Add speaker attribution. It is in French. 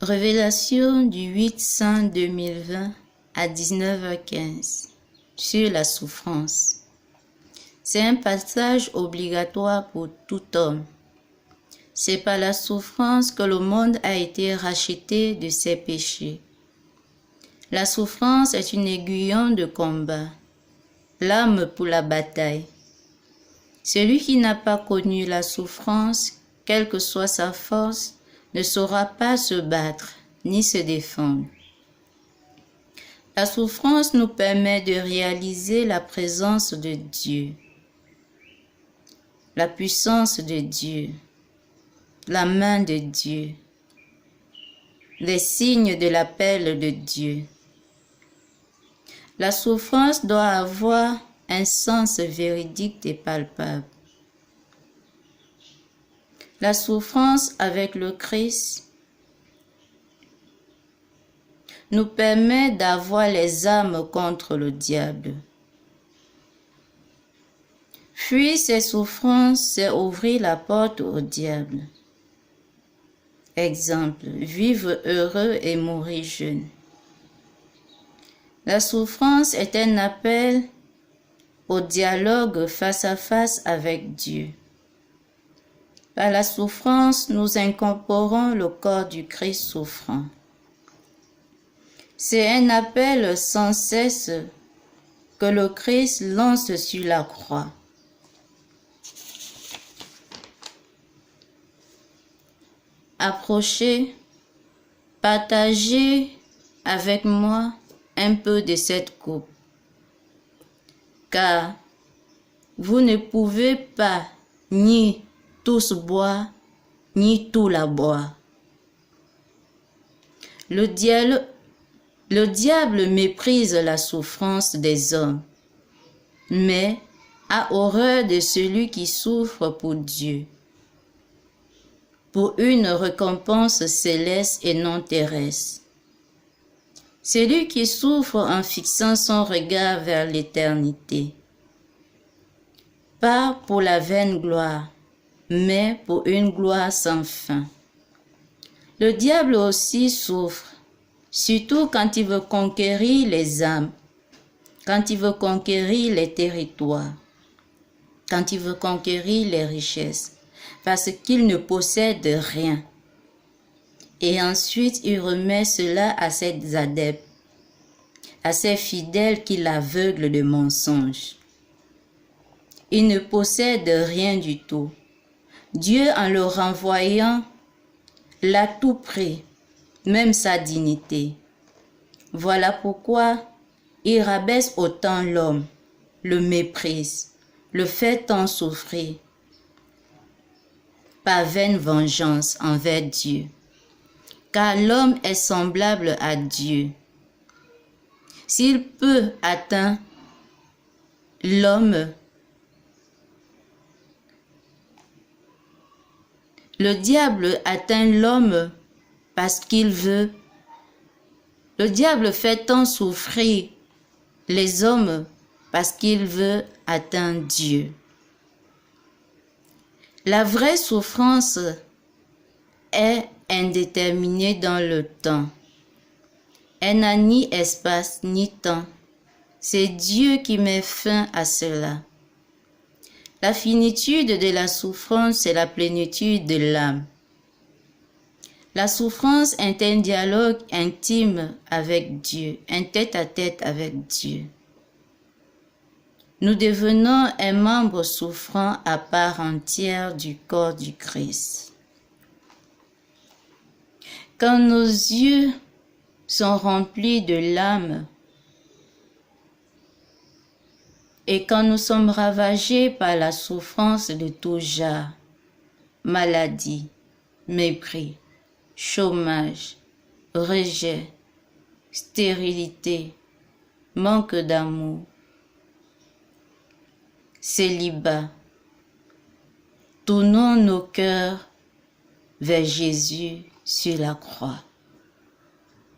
Speaker 1: Révélation du 8/5/2020 à 19h15 sur la souffrance. C'est un passage obligatoire pour tout homme. C'est par la souffrance que le monde a été racheté de ses péchés. La souffrance est un aiguillon de combat, l'arme pour la bataille. Celui qui n'a pas connu la souffrance, quelle que soit sa force, ne saura pas se battre ni se défendre. La souffrance nous permet de réaliser la présence de Dieu, la puissance de Dieu, la main de Dieu, les signes de l'appel de Dieu. La souffrance doit avoir un sens véridique et palpable. La souffrance avec le Christ nous permet d'avoir les armes contre le diable. Fuir ces souffrances, c'est ouvrir la porte au diable. Exemple, vivre heureux et mourir jeune. La souffrance est un appel au dialogue face à face avec Dieu. Par la souffrance, nous incorporons le corps du Christ souffrant. C'est un appel sans cesse que le Christ lance sur la croix. Approchez, partagez avec moi un peu de cette coupe, car vous ne pouvez pas ni tous boire, ni tout la boire. Le diable méprise la souffrance des hommes, mais a horreur de celui qui souffre pour Dieu, pour une récompense céleste et non terrestre. Celui qui souffre en fixant son regard vers l'éternité, pas pour la vaine gloire, mais pour une gloire sans fin. Le diable aussi souffre, surtout quand il veut conquérir les âmes, quand il veut conquérir les territoires, quand il veut conquérir les richesses, parce qu'il ne possède rien. Et ensuite, il remet cela à ses adeptes, à ses fidèles qui l'aveuglent de mensonges. Il ne possède rien du tout. Dieu, en le renvoyant, l'a tout pris, même sa dignité. Voilà pourquoi il rabaisse autant l'homme, le méprise, le fait tant souffrir, par vaine vengeance envers Dieu. Car l'homme est semblable à Dieu. S'il peut atteindre l'homme, le diable atteint l'homme parce qu'il veut. Le diable fait tant souffrir les hommes parce qu'il veut atteindre Dieu. La vraie souffrance est indéterminée dans le temps. Elle n'a ni espace ni temps. C'est Dieu qui met fin à cela. La finitude de la souffrance, c'est la plénitude de l'âme. La souffrance est un dialogue intime avec Dieu, un tête-à-tête avec Dieu. Nous devenons un membre souffrant à part entière du corps du Christ. Quand nos yeux sont remplis de l'âme et quand nous sommes ravagés par la souffrance de tout genre, maladie, mépris, chômage, rejet, stérilité, manque d'amour, célibat, tournons nos cœurs vers Jésus sur la croix.